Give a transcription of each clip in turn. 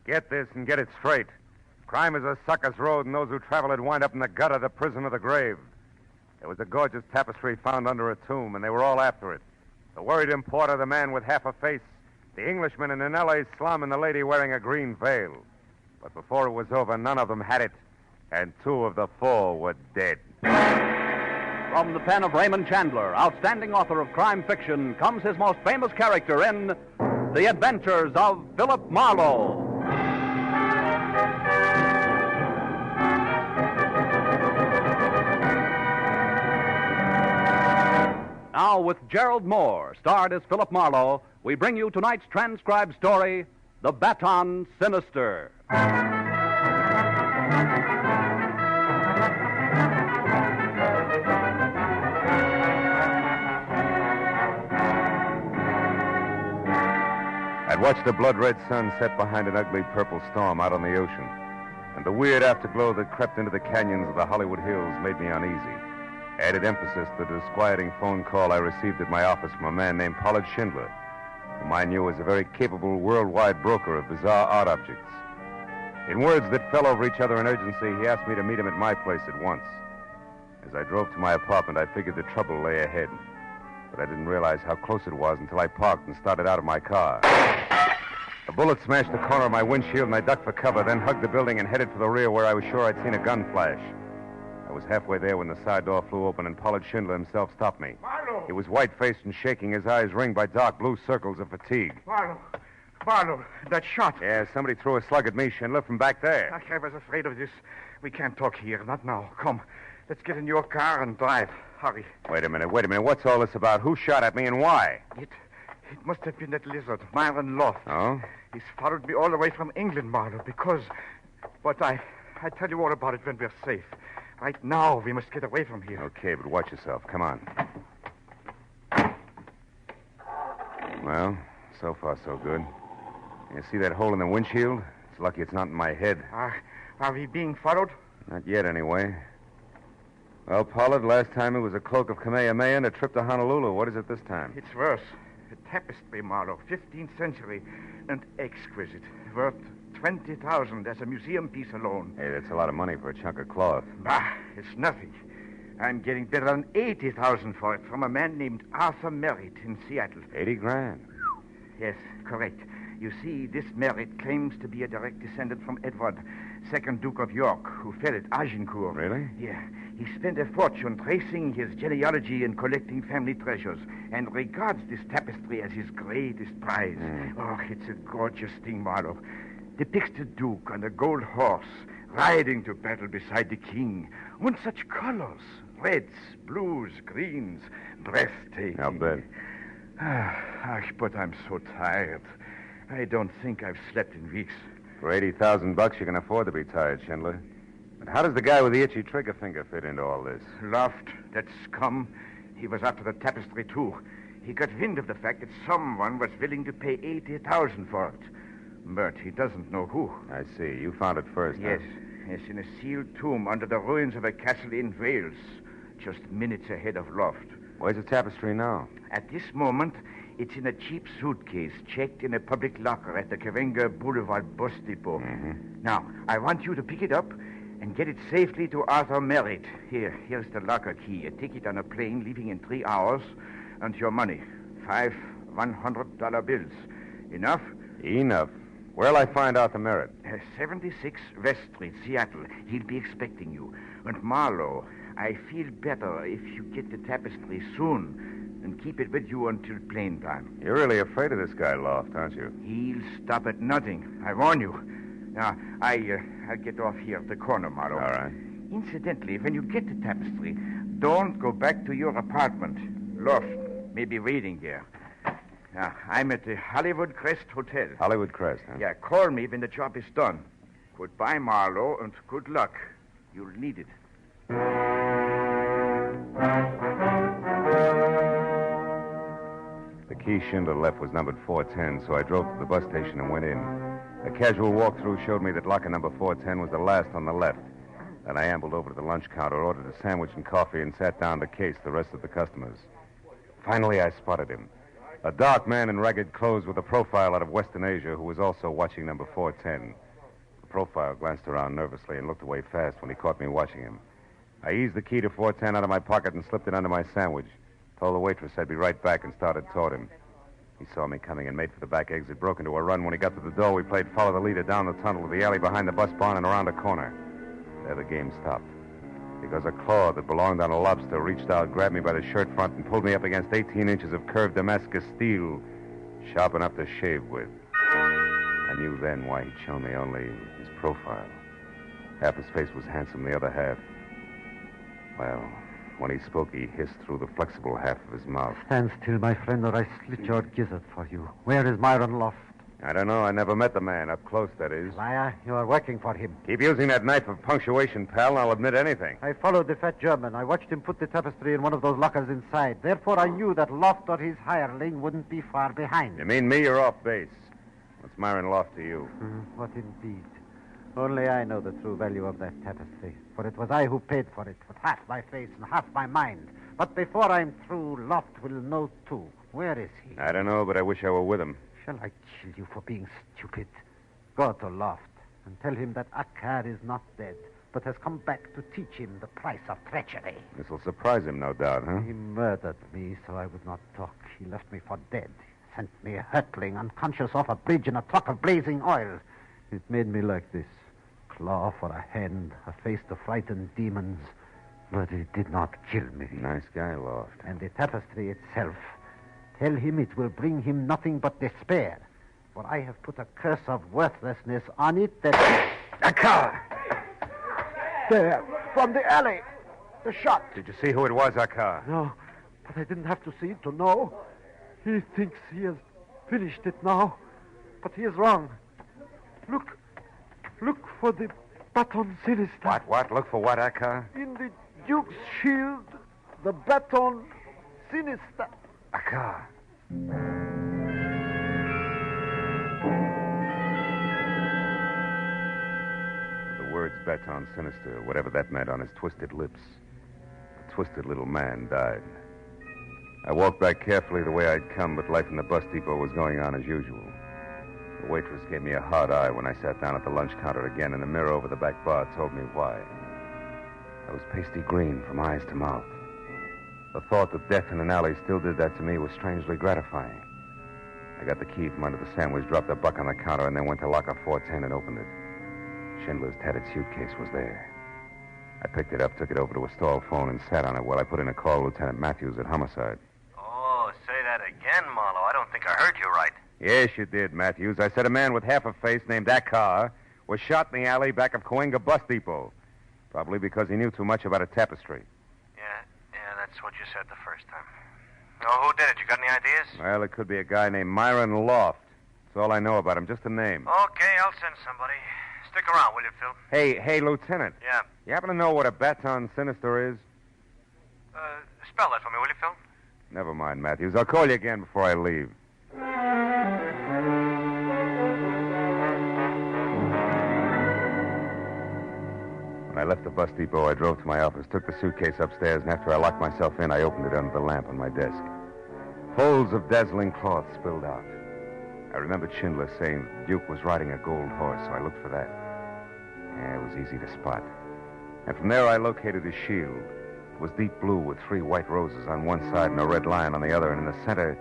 Get this and get it straight. Crime is a sucker's road, and those who travel it wind up in the gutter, the prison, or the grave. There was a gorgeous tapestry found under a tomb, and they were all after it. The worried importer, the man with half a face, the Englishman in an L.A. slum, and the lady wearing a green veil. But before it was over, none of them had it, and 2 of the 4 were dead. From the pen of Raymond Chandler, outstanding author of crime fiction, comes his most famous character in The Adventures of Philip Marlowe. Now, with Gerald Moore, starred as Philip Marlowe, we bring you tonight's transcribed story, The Baton Sinister. I'd watched the blood-red sun set behind an ugly purple storm out on the ocean, and the weird afterglow that crept into the canyons of the Hollywood Hills made me uneasy. Added emphasis to the disquieting phone call I received at my office from a man named Pollard Schindler, whom I knew as a very capable worldwide broker of bizarre art objects. In words that fell over each other in urgency, he asked me to meet him at my place at once. As I drove to my apartment, I figured the trouble lay ahead, but I didn't realize how close it was until I parked and started out of my car. A bullet smashed the corner of my windshield, and I ducked for cover, then hugged the building and headed for the rear where I was sure I'd seen a gun flash. I was halfway there when the side door flew open and Pollard Schindler himself stopped me. Marlowe! He was white-faced and shaking, his eyes ringed by dark blue circles of fatigue. Marlowe, that shot. Yeah, somebody threw a slug at me, Schindler, from back there. I was afraid of this. We can't talk here, not now. Come, let's get in your car and drive. Hurry. Wait a minute. What's all this about? Who shot at me and why? It must have been that lizard, Myron Loft. Oh? He's followed me all the way from England, Marlowe, because... But I tell you all about it when we're safe. Right now, we must get away from here. Okay, but watch yourself. Come on. Well, so far so good. You see that hole in the windshield? It's lucky it's not in my head. Are we being followed? Not yet, anyway. Well, Pollard, last time it was a cloak of Kamehameha and a trip to Honolulu. What is it this time? It's worse. A tapestry, Marlowe, 15th century, and exquisite. Worth 20,000 as a museum piece alone. Hey, that's a lot of money for a chunk of cloth. Bah, it's nothing. I'm getting better than 80,000 for it from a man named Arthur Merritt in Seattle. 80 grand? Yes, correct. You see, this Merritt claims to be a direct descendant from Edward, 2nd Duke of York, who fell at Agincourt. Really? Yeah. He spent a fortune tracing his genealogy and collecting family treasures, and regards this tapestry as his greatest prize. Oh, it's a gorgeous thing, Marlowe. Depicts the Duke on a gold horse, riding to battle beside the king. And such colors. Reds, blues, greens. Breathtaking. I'll bet. But I'm so tired. I don't think I've slept in weeks. For $80,000, you can afford to be tired, Schindler. But how does the guy with the itchy trigger finger fit into all this? Loft, that scum. He was after the tapestry, too. He got wind of the fact that someone was willing to pay $80,000 for it. But he doesn't know who. I see. You found it first, Yes. Huh? Yes, in a sealed tomb under the ruins of a castle in Wales, just minutes ahead of Loft. Where's the tapestry now? At this moment, it's in a cheap suitcase checked in a public locker at the Karenga Boulevard bus depot. Mm-hmm. Now, I want you to pick it up and get it safely to Arthur Merritt. Here's the locker key, a ticket on a plane leaving in 3 hours, and your money. 5 $100 bills. Enough? Enough. Where'll I find Arthur Merritt? 76 West Street, Seattle. He'll be expecting you. And Marlowe, I feel better if you get the tapestry soon and keep it with you until plane time. You're really afraid of this guy, Loft, aren't you? He'll stop at nothing. I warn you. Now, I'll get off here at the corner, Marlowe. All right. Incidentally, when you get the tapestry, don't go back to your apartment. Loft may be waiting there. Now, I'm at the Hollywood Crest Hotel. Hollywood Crest, huh? Yeah, call me when the job is done. Goodbye, Marlowe, and good luck. You'll need it. The key Schindler left was numbered 410, so I drove to the bus station and went in. A casual walkthrough showed me that locker number 410 was the last on the left. Then I ambled over to the lunch counter, ordered a sandwich and coffee, and sat down to case the rest of the customers. Finally, I spotted him. A dark man in ragged clothes with a profile out of Western Asia who was also watching number 410. The profile glanced around nervously and looked away fast when he caught me watching him. I eased the key to 410 out of my pocket and slipped it under my sandwich. Told the waitress I'd be right back and started toward him. He saw me coming and made for the back exit, broke into a run. When he got to the door, we played follow the leader down the tunnel to the alley behind the bus barn and around a corner. There the game stopped. Because a claw that belonged on a lobster reached out, grabbed me by the shirt front, and pulled me up against 18 inches of curved Damascus steel, sharp enough to shave with. I knew then why he'd shown me only his profile. Half his face was handsome, the other half... Well, when he spoke, he hissed through the flexible half of his mouth. Stand still, my friend, or I slit your gizzard for you. Where is Myron Loft? I don't know. I never met the man. Up close, that is. Liar, you are working for him. Keep using that knife of punctuation, pal, and I'll admit anything. I followed the fat German. I watched him put the tapestry in one of those lockers inside. Therefore, I knew that Loft or his hireling wouldn't be far behind. You mean me? You're off base. What's Myron Loft to you? What indeed? Only I know the true value of that tapestry. For it was I who paid for it, with half my face and half my mind. But before I'm through, Loft will know, too. Where is he? I don't know, but I wish I were with him. Shall I kill you for being stupid? Go to Loft and tell him that Akkar is not dead, but has come back to teach him the price of treachery. This'll surprise him, no doubt, huh? He murdered me, so I would not talk. He left me for dead. Sent me hurtling, unconscious off a bridge in a truck of blazing oil. It made me like this. Claw for a hand, a face to frighten demons. But it did not kill me. Nice guy, Loft. And the tapestry itself. Tell him it will bring him nothing but despair. For I have put a curse of worthlessness on it that... A car! There, from the alley. The shot. Did you see who it was, Akkar? No, but I didn't have to see it to know. He thinks he has finished it now. But he is wrong. Look for the Baton Sinister. What? Look for what, Akkar? In the Duke's shield, the Baton Sinister. Akkar. The words Baton Sinister, whatever that meant, on his twisted lips. The twisted little man died. I walked back carefully the way I'd come, but life in the bus depot was going on as usual. The waitress gave me a hard eye when I sat down at the lunch counter again, and the mirror over the back bar told me why. I was pasty green from eyes to mouth. The thought that death in an alley still did that to me was strangely gratifying. I got the key from under the sandwich, dropped the buck on the counter, and then went to locker 410 and opened it. Schindler's tattered suitcase was there. I picked it up, took it over to a stall phone, and sat on it while I put in a call to Lieutenant Matthews at Homicide. Oh, say that again, Marlowe. I don't think I heard you right. Yes, you did, Matthews. I said a man with half a face named Akkar was shot in the alley back of Cahuenga Bus Depot. Probably because he knew too much about a tapestry. Yeah, that's what you said the first time. Oh, who did it? You got any ideas? Well, it could be a guy named Myron Loft. That's all I know about him, just a name. Okay, I'll send somebody. Stick around, will you, Phil? Hey, Lieutenant. Yeah. You happen to know what a Baton Sinister is? Spell that for me, will you, Phil? Never mind, Matthews. I'll call you again before I leave. When I left the bus depot, I drove to my office, took the suitcase upstairs, and after I locked myself in, I opened it under the lamp on my desk. Folds of dazzling cloth spilled out. I remembered Schindler saying Duke was riding a gold horse, so I looked for that. Yeah, it was easy to spot. And from there, I located his shield. It was deep blue with 3 white roses on one side and a red lion on the other, and in the center,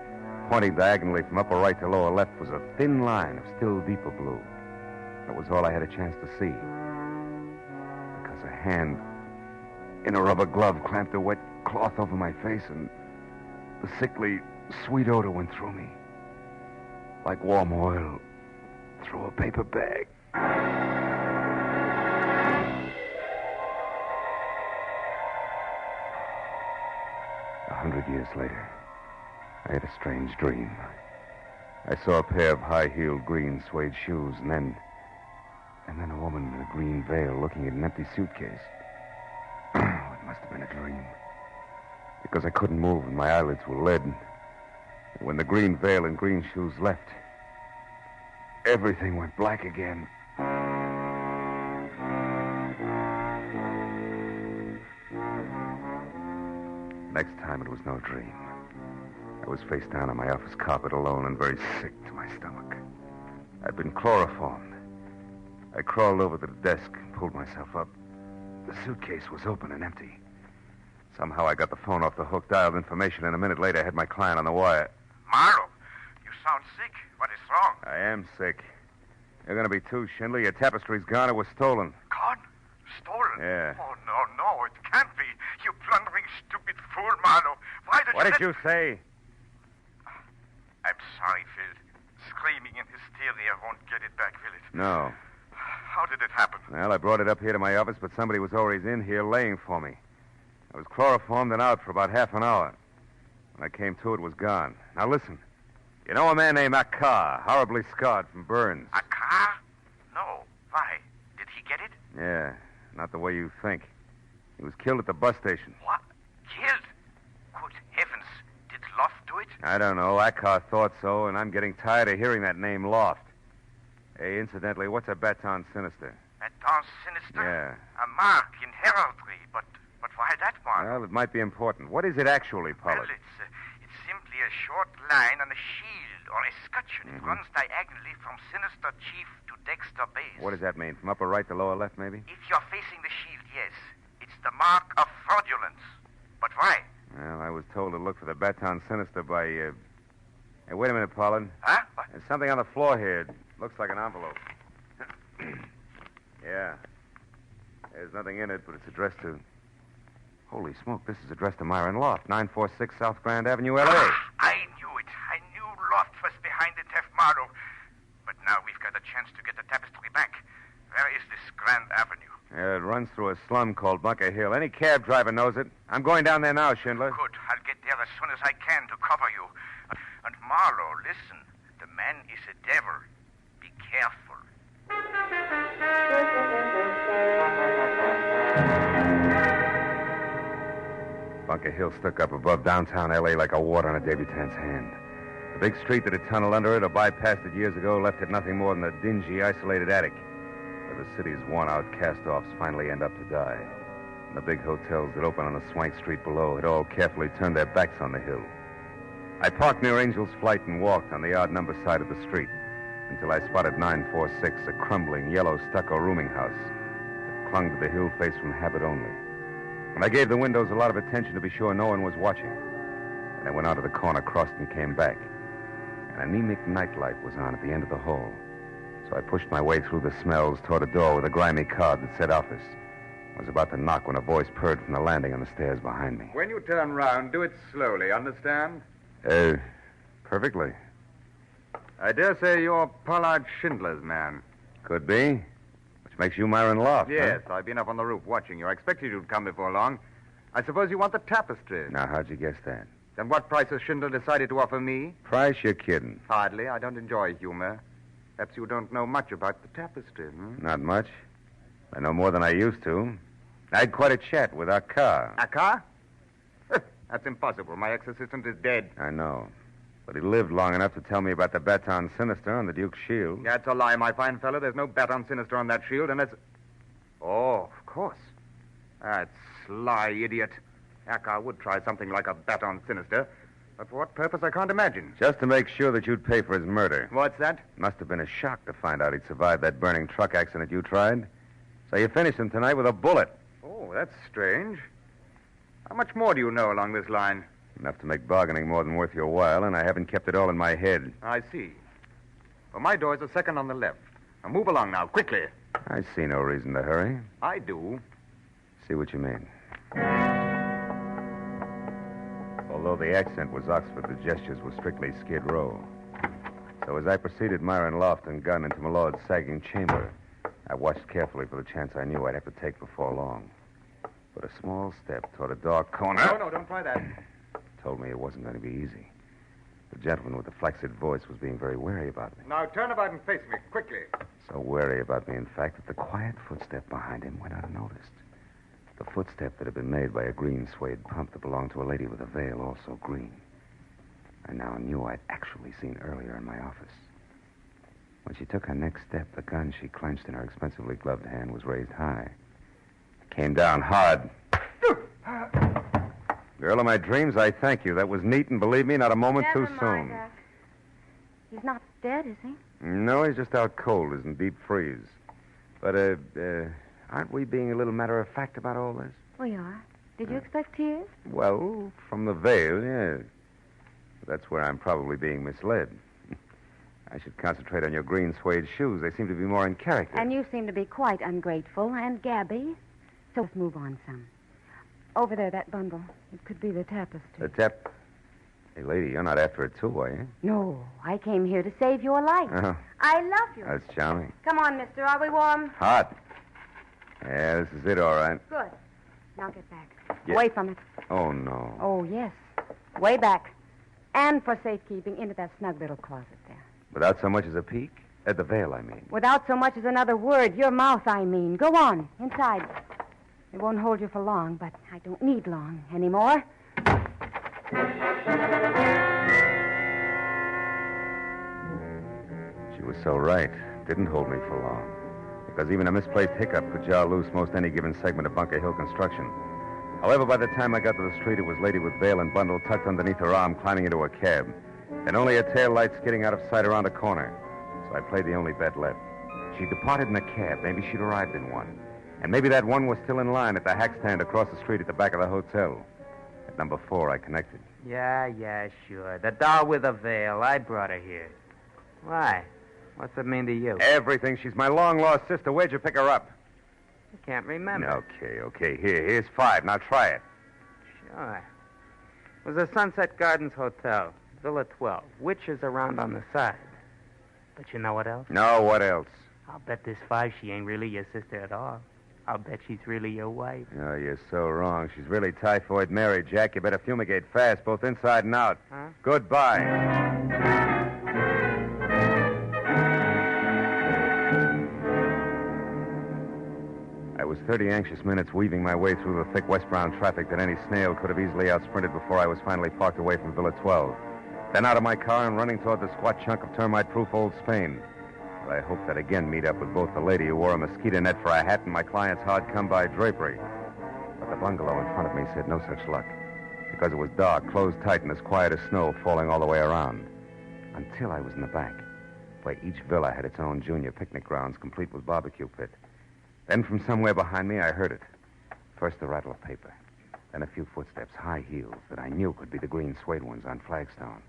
pointing diagonally from upper right to lower left, was a thin line of still deeper blue. That was all I had a chance to see. Because a hand in a rubber glove clamped a wet cloth over my face, and the sickly, sweet odor went through me. Like warm oil through a paper bag. 100 years later, I had a strange dream. I saw a pair of high-heeled green suede shoes, and then a woman in a green veil looking at an empty suitcase. It must have been a dream. Because I couldn't move and my eyelids were lead. And when the green veil and green shoes left, everything went black again. Next time it was no dream. I was face down on my office carpet alone and very sick to my stomach. I'd been chloroformed. I crawled over to the desk and pulled myself up. The suitcase was open and empty. Somehow I got the phone off the hook, dialed information, and a minute later I had my client on the wire. Marlowe, you sound sick. What is wrong? I am sick. You're going to be too, Schindler. Your tapestry's gone. It was stolen. Gone? Stolen? Yeah. Oh, no, it can't be. You blundering, stupid fool, Marlowe. Why did What you... did you say? I'm sorry, Phil. Screaming in hysteria won't get it back, will it? No. How did it happen? Well, I brought it up here to my office, but somebody was always in here laying for me. I was chloroformed and out for about half an hour. When I came to, it was gone. Now, listen. You know a man named Akar, horribly scarred from burns? A car? No. Why? Did he get it? Yeah, not the way you think. He was killed at the bus station. What? Killed? Good heavens. Did Loft do it? I don't know. Akar thought so, and I'm getting tired of hearing that name Loft. Hey, incidentally, what's a Baton Sinister? Baton Sinister? Yeah. A mark in heraldry, but why that mark? Well, it might be important. What is it actually, Well, Pollard? it's simply a short line on a shield or escutcheon. It runs diagonally from Sinister Chief to Dexter Base. What does that mean? From upper right to lower left, maybe? If you're facing the shield, yes. It's the mark of fraudulence. But why? Well, I was told to look for the Baton Sinister by, Hey, wait a minute, Pollard. Huh? What? There's something on the floor here. It looks like an envelope. Yeah. There's nothing in it, but it's addressed to... Holy smoke, this is addressed to Myron Loft, 946 South Grand Avenue, L.A. I knew it. I knew Loft was behind the theft, Marlowe. But now we've got a chance to get the tapestry back. Where is this Grand Avenue? Yeah, it runs through a slum called Bunker Hill. Any cab driver knows it. I'm going down there now, Schindler. Good. I'll get there as soon as I can to cover you. And Marlowe, listen. The man is a devil. Be careful. Bunker Hill stuck up above downtown L.A. like a wart on a debutante's hand. The big street that had tunneled under it or bypassed it years ago left it nothing more than a dingy, isolated attic where the city's worn-out cast-offs finally end up to die. And the big hotels that open on the swank street below had all carefully turned their backs on the hill. I parked near Angel's Flight and walked on the odd-number side of the street until I spotted 946, a crumbling, yellow stucco rooming house that clung to the hill face from habit only. And I gave the windows a lot of attention to be sure no one was watching. And I went out to the corner, crossed, and came back. An anemic nightlight was on at the end of the hall. So I pushed my way through the smells toward a door with a grimy card that said office. I was about to knock when a voice purred from the landing on the stairs behind me. When you turn round, do it slowly, understand? Perfectly. I dare say you're Pollard Schindler's man. Could be. Which makes you Myron Loft, Yes, I've been up on the roof watching you. I expected you'd come before long. I suppose you want the tapestry. Now, how'd you guess that? Then what price has Schindler decided to offer me? Price, you're kidding. Hardly. I don't enjoy humor. Perhaps you don't know much about the tapestry, Not much. I know more than I used to. I had quite a chat with Akar. Akar? That's impossible. My ex-assistant is dead. I know. But he lived long enough to tell me about the Baton Sinister on the Duke's shield. That's a lie, my fine fellow. There's no Baton Sinister on that shield, and that's... Oh, of course. That sly idiot. Akar would try something like a Baton Sinister. But for what purpose, I can't imagine. Just to make sure that you'd pay for his murder. What's that? Must have been a shock to find out he'd survived that burning truck accident you tried. So you finished him tonight with a bullet. Oh, that's strange. How much more do you know along this line? Enough to make bargaining more than worth your while, and I haven't kept it all in my head. I see. Well, my door's a second on the left. Now move along now, quickly. I see no reason to hurry. I do. See what you mean. Although the accent was Oxford, the gestures were strictly Skid Row. So as I preceded Myron Loft and gun into my lord's sagging chamber, I watched carefully for the chance I knew I'd have to take before long. But a small step toward a dark corner... No, don't try that. ...told me it wasn't going to be easy. The gentleman with the flaccid voice was being very wary about me. Now turn about and face me, quickly. So wary about me, in fact, that the quiet footstep behind him went unnoticed. The footstep that had been made by a green suede pump that belonged to a lady with a veil, also green. I now knew I'd actually seen earlier in my office. When she took her next step, the gun she clenched in her expensively gloved hand was raised high. It came down hard. Girl of my dreams, I thank you. That was neat, and believe me, not a moment Never too mind, soon. He's not dead, is he? No, he's just out cold. He's in deep freeze. But, aren't we being a little matter-of-fact about all this? We are. Did you expect tears? Well, from the veil, yes. That's where I'm probably being misled. I should concentrate on your green suede shoes. They seem to be more in character. And you seem to be quite ungrateful and gabby. So let's move on some. Over there, that bundle. It could be the tapestry. Hey, lady, you're not after it, too, are you? No, I came here to save your life. Oh, I love you. that's charming. Come on, mister. Are we warm? Hot. Yeah, this is it, all right. Good. Now get back. Yeah. Away from it. Oh, no. Oh, yes. Way back. And for safekeeping, into that snug little closet there. Without so much as a peek? At the veil, I mean. Without so much as another word. Your mouth, I mean. Go on. Inside. It won't hold you for long, but I don't need long anymore. She was so right. Didn't hold me for long. Because even a misplaced hiccup could jar loose most any given segment of Bunker Hill construction. However, by the time I got to the street, it was lady with veil and bundle tucked underneath her arm climbing into a cab. And only a tail light skidding out of sight around a corner. So I played the only bet left. She departed in a cab. Maybe she'd arrived in one. And maybe that one was still in line at the hack stand across the street at the back of the hotel. At number 4, I connected. Yeah, sure. The doll with a veil. I brought her here. Why? What's it mean to you? Everything. She's my long-lost sister. Where'd you pick her up? I can't remember. Okay. Here's 5. Now try it. Sure. It was the Sunset Gardens Hotel, Villa 12. Witches around on the side. But you know what else? No, what else? I'll bet this 5 she ain't really your sister at all. I'll bet she's really your wife. Oh, you're so wrong. She's really typhoid Mary, Jack. You better fumigate fast, both inside and out. Huh? Goodbye. I was 30 anxious minutes weaving my way through the thick westbound traffic that any snail could have easily outsprinted before I was finally parked away from Villa 12. Then out of my car and running toward the squat chunk of termite-proof old Spain. But I hoped I'd again meet up with both the lady who wore a mosquito net for a hat and my client's hard-come-by drapery. But the bungalow in front of me said no such luck, because it was dark, closed tight, and as quiet as snow falling all the way around. Until I was in the back, where each villa had its own junior picnic grounds, complete with barbecue pit. Then from somewhere behind me, I heard it. First the rattle of paper, then a few footsteps, high heels, that I knew could be the green suede ones on flagstone.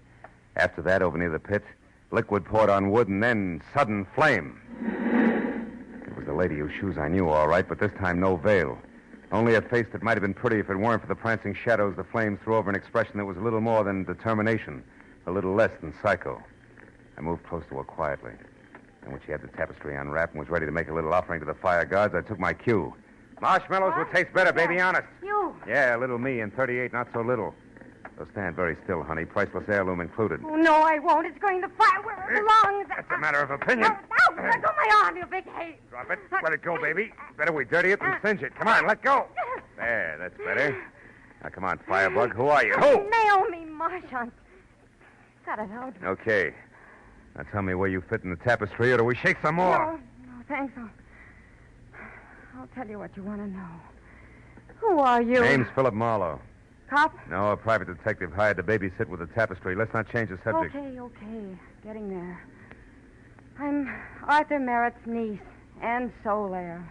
After that, over near the pit, liquid poured on wood, and then sudden flame. It was the lady whose shoes I knew all right, but this time no veil. Only a face that might have been pretty if it weren't for the prancing shadows the flames threw over an expression that was a little more than determination, a little less than psycho. I moved close to her quietly. And when she had the tapestry unwrapped and was ready to make a little offering to the fire gods, I took my cue. Marshmallows would taste better, baby, honest. You. Yeah, little me, and 38 not so little. So stand very still, honey. Priceless heirloom included. Oh, no, I won't. It's going to fire where it belongs. That's a matter of opinion. No, let go my arm, you big hate. Drop it. Let it go, baby. Better we dirty it than singe it. Come on, let go. There, that's better. Now, come on, Firebug. Who are you? Who? Naomi Marchant. Cut it out. Okay. Now tell me where you fit in the tapestry, or do we shake some more? No, thanks. I'll tell you what you want to know. Who are you? Name's Philip Marlowe. Cop? No, a private detective hired to babysit with the tapestry. Let's not change the subject. Okay. Getting there. I'm Arthur Merritt's niece, Anne Solaire.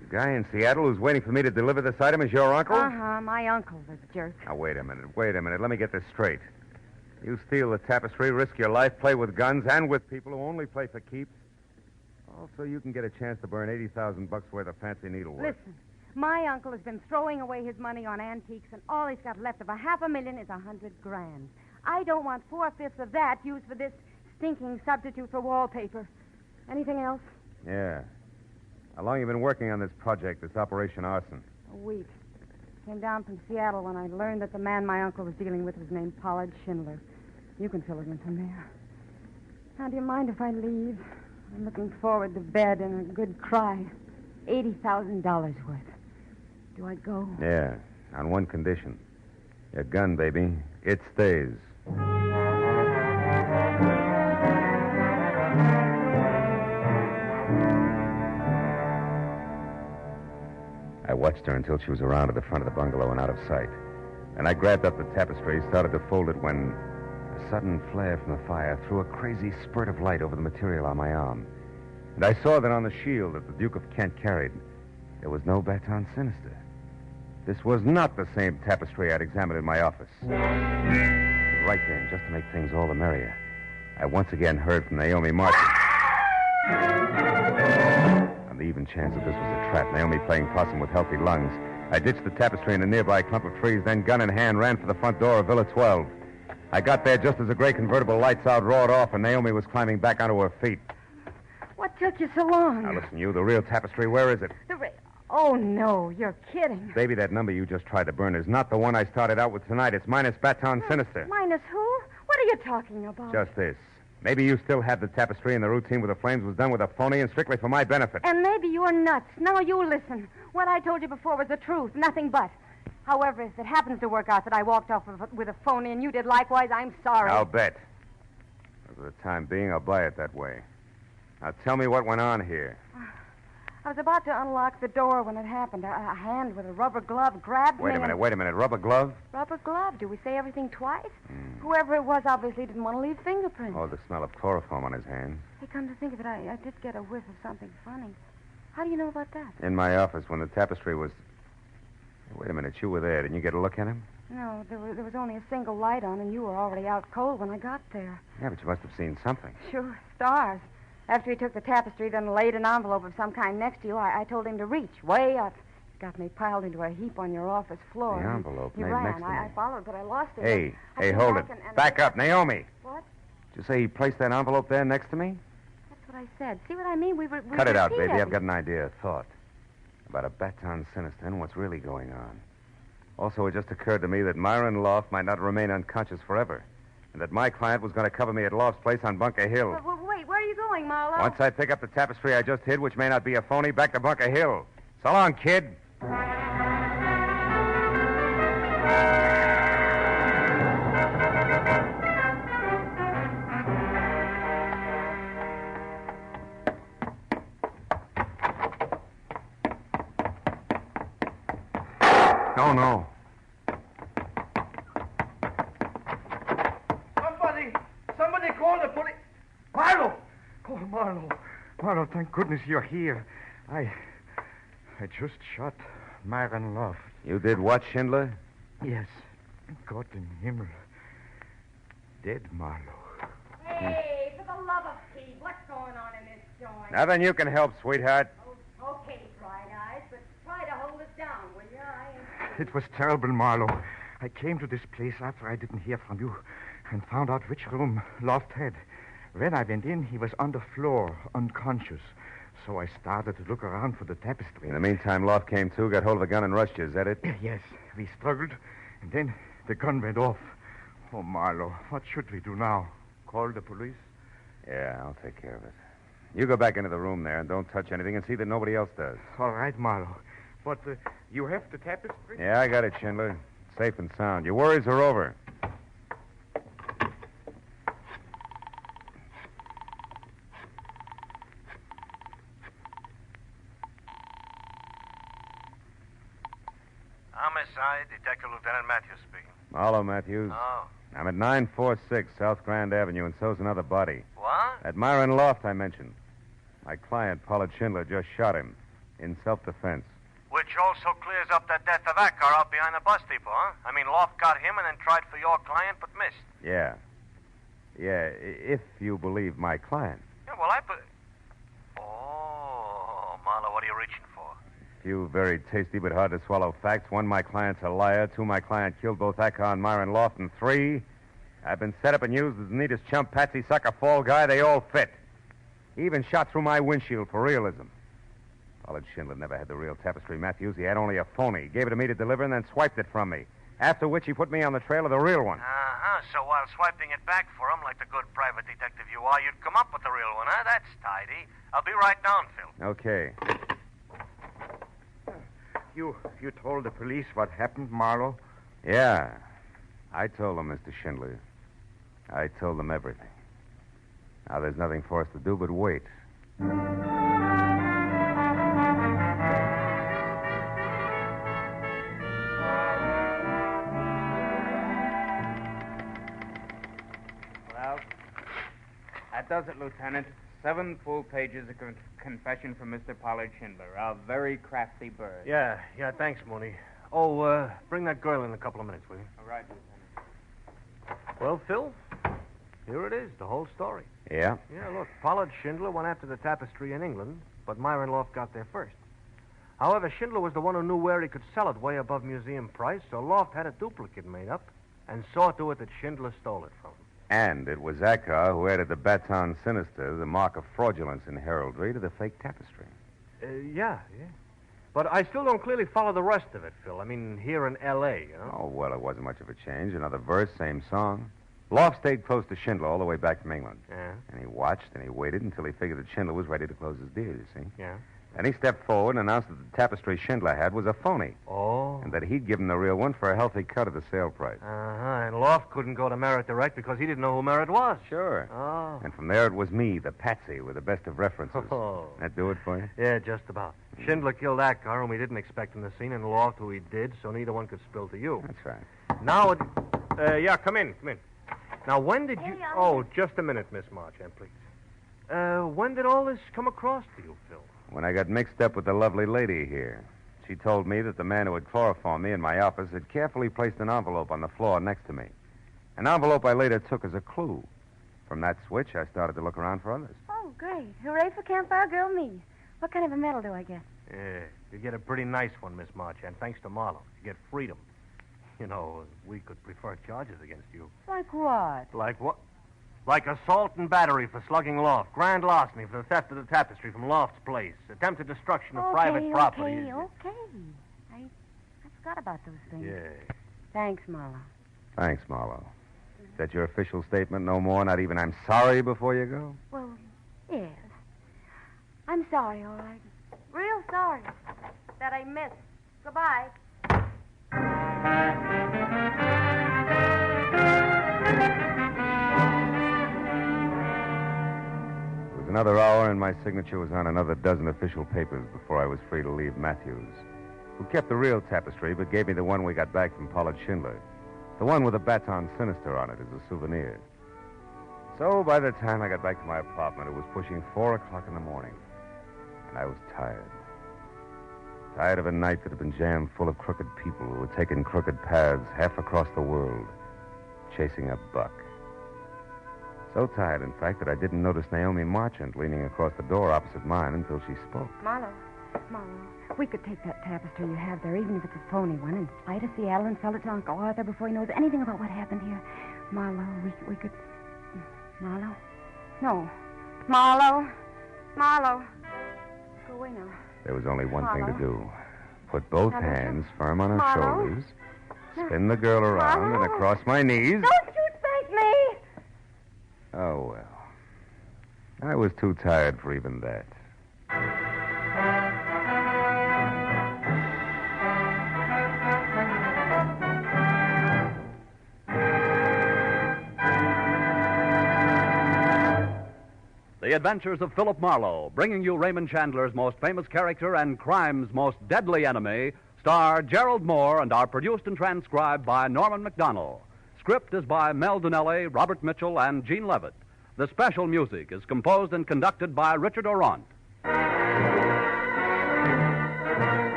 The guy in Seattle who's waiting for me to deliver this item is your uncle? Uh-huh, my uncle, the jerk. Now, wait a minute. Let me get this straight. You steal the tapestry, risk your life, play with guns, and with people who only play for keeps. Also, you can get a chance to burn $80,000 worth of fancy needlework. Listen, my uncle has been throwing away his money on antiques, and all he's got left of $500,000 is $100,000. I don't want 4/5 of that used for this stinking substitute for wallpaper. Anything else? Yeah. How long you been working on this project, this Operation Arson? A week. Came down from Seattle when I learned that the man my uncle was dealing with was named Pollard Schindler. You can fill it in from there. Now, do you mind if I leave? I'm looking forward to bed and a good cry. $80,000 worth. Do I go? Yeah, on one condition. Your gun, baby. It stays. I watched her until she was around to the front of the bungalow and out of sight. And I grabbed up the tapestry, started to fold it when a sudden flare from the fire threw a crazy spurt of light over the material on my arm. And I saw that on the shield that the Duke of Kent carried, there was no Baton Sinister. This was not the same tapestry I'd examined in my office. And right then, just to make things all the merrier, I once again heard from Naomi Martin. On the even chance that this was a trap, Naomi playing possum with healthy lungs, I ditched the tapestry in a nearby clump of trees, then gun in hand ran for the front door of Villa 12. I got there just as the gray convertible lights out roared off and Naomi was climbing back onto her feet. What took you so long? Now listen, you, the real tapestry, where is it? Oh, no, you're kidding. Baby, that number you just tried to burn is not the one I started out with tonight. It's minus Baton Sinister. Minus who? What are you talking about? Just this. Maybe you still have the tapestry and the routine with the flames was done with a phony and strictly for my benefit. And maybe you're nuts. Now you listen. What I told you before was the truth, nothing but. However, if it happens to work out that I walked off with a phony and you did likewise, I'm sorry. I'll bet. For the time being, I'll buy it that way. Now tell me what went on here. I was about to unlock the door when it happened. A hand with a rubber glove grabbed me. Wait a minute. Rubber glove? Rubber glove? Do we say everything twice? Whoever it was obviously didn't want to leave fingerprints. Oh, the smell of chloroform on his hands. Hey, come to think of it, I did get a whiff of something funny. How do you know about that? In my office when the tapestry was... Wait a minute, you were there. Didn't you get a look at him? No, there was only a single light on, and you were already out cold when I got there. Yeah, but you must have seen something. Sure, stars. After he took the tapestry, then laid an envelope of some kind next to you, I told him to reach way up. He got me piled into a heap on your office floor. The envelope he made ran. next to me. I followed, but I lost it. Hey, hold it. Back up, Naomi. What? Did you say he placed that envelope there next to me? That's what I said. See what I mean? We Cut it out, repeat baby. I've got an idea, a thought. About a Baton Sinister and what's really going on. Also, it just occurred to me that Myron Loft might not remain unconscious forever. And that my client was going to cover me at Loft's place on Bunker Hill. Wait, where are you going, Marlowe? Once I pick up the tapestry I just hid, which may not be a phony, back to Bunker Hill. So long, kid. No. Somebody call the police. Marlowe! Oh, Marlowe, thank goodness you're here. I just shot Myron Loft. You did what, Schindler? Yes. Gott im Himmel. Dead Marlowe. Hey, for the love of Pete, what's going on in this joint? Nothing you can help, sweetheart. Oh, okay, Bright Eyes, but try to hold it down, will you? It was terrible, Marlowe. I came to this place after I didn't hear from you and found out which room Loft had. When I went in, he was on the floor, unconscious. So I started to look around for the tapestry. In the meantime, Loft came to, got hold of a gun and rushed you. Is that it? Yes. We struggled, and then the gun went off. Oh, Marlowe, what should we do now? Call the police? Yeah, I'll take care of it. You go back into the room there and don't touch anything and see that nobody else does. All right, Marlowe. But you have the tapestry? Yeah, I got it, Schindler. Safe and sound. Your worries are over. Homicide, Detective Lieutenant Matthews speaking. Marlowe, Matthews. Oh. I'm at 946 South Grand Avenue, and so's another body. What? That Myron Loft I mentioned. My client, Pollard Schindler, just shot him in self-defense. Which also clears up that death of that car out behind the bus depot, huh? I mean, Loft got him and then tried for your client, but missed. Yeah, if you believe my client. Yeah, well, Oh, Marlowe, what are you reaching for? Few very tasty but hard to swallow facts. One, my client's a liar. Two, my client killed both Acker and Myron Loft. And three, I've been set up and used as the neatest chump, patsy, sucker, fall guy. They all fit. He even shot through my windshield for realism. Pollard Schindler never had the real tapestry, Matthews. He had only a phony. He gave it to me to deliver and then swiped it from me. After which he put me on the trail of the real one. Uh-huh. So while swiping it back for him like the good private detective you are, you'd come up with the real one, huh? That's tidy. I'll be right down, Phil. Okay. You told the police what happened, Marlowe? Yeah. I told them, Mr. Schindler. I told them everything. Now there's nothing for us to do but wait. That does it, Lieutenant. 7 full pages of confession from Mr. Pollard Schindler, a very crafty bird. Yeah, thanks, Mooney. Oh, bring that girl in a couple of minutes, will you? All right, Lieutenant. Well, Phil, here it is, the whole story. Yeah? Yeah, look, Pollard Schindler went after the tapestry in England, but Myron Loft got there first. However, Schindler was the one who knew where he could sell it way above museum price, so Loft had a duplicate made up and saw to it that Schindler stole it from him. And it was Akar who added the Baton Sinister, the mark of fraudulence in heraldry, to the fake tapestry. Yeah. But I still don't clearly follow the rest of it, Phil. I mean, here in L.A., you know? Oh, well, it wasn't much of a change. Another verse, same song. Loft stayed close to Schindler all the way back from England. Yeah? And he watched and he waited until he figured that Schindler was ready to close his deal, you see. Yeah. Then he stepped forward and announced that the tapestry Schindler had was a phony. Oh. And that he'd given the real one for a healthy cut of the sale price. Uh-huh. And Loft couldn't go to Merritt direct because he didn't know who Merritt was. Sure. Oh. And from there it was me, the patsy, with the best of references. Oh. That do it for you? Yeah, just about. Schindler killed Akar, whom we didn't expect in the scene, and Loft, who he did, so neither one could spill to you. That's right. Now it... yeah, come in. Now, when did you... Oh, just a minute, Miss Marchand, please. When did all this come across to you, Phil? When I got mixed up with the lovely lady here. She told me that the man who had chloroformed me in my office had carefully placed an envelope on the floor next to me. An envelope I later took as a clue. From that switch, I started to look around for others. Oh, great. Hooray for Campfire Girl me. What kind of a medal do I get? Yeah, you get a pretty nice one, Miss Marchand, thanks to Marlowe. You get freedom. You know, we could prefer charges against you. Like what? Like what? Like assault and battery for slugging Loft, grand larceny for the theft of the tapestry from Loft's place, attempted destruction of private property. Okay. I forgot about those things. Yeah. Thanks, Marlowe. Thanks, Marlowe. Is that your official statement? No more? Not even I'm sorry before you go? Well, yes. I'm sorry, all right. Real sorry that I missed. Goodbye. It was another hour, and my signature was on another dozen official papers before I was free to leave Matthews, who kept the real tapestry but gave me the one we got back from Pollard Schindler, the one with the Baton Sinister on it as a souvenir. So by the time I got back to my apartment, it was pushing 4 o'clock in the morning, and I was tired. Tired of a night that had been jammed full of crooked people who had taken crooked paths half across the world, chasing a buck. So tired, in fact, that I didn't notice Naomi Marchand leaning across the door opposite mine until she spoke. Marlowe, we could take that tapestry you have there, even if it's a phony one, and fly to Seattle and sell it to Uncle Arthur before he knows anything about what happened here. Marlowe, we could... Marlowe? No. Marlowe. Go away now. There was only one thing to Marlowe. do. Put both hands firm on her Marlowe. shoulders, spin the girl around, and Marlowe. across my knees. Don't you thank me! Oh, well. I was too tired for even that. The Adventures of Philip Marlowe, bringing you Raymond Chandler's most famous character and crime's most deadly enemy, star Gerald Moore and are produced and transcribed by Norman MacDonald. Script is by Mel Donnelly, Robert Mitchell, and Gene Levitt. The special music is composed and conducted by Richard Orant.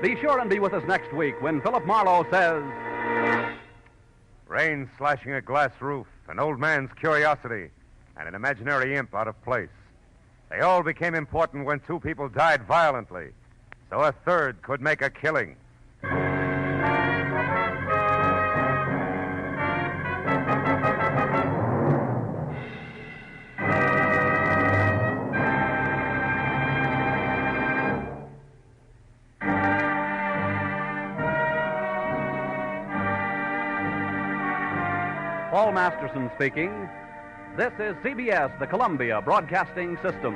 Be sure and be with us next week when Philip Marlowe says... Rain slashing a glass roof, an old man's curiosity, and an imaginary imp out of place. They all became important when 2 people died violently, so a third could make a killing. Paul Masterson speaking. This is CBS, the Columbia Broadcasting System.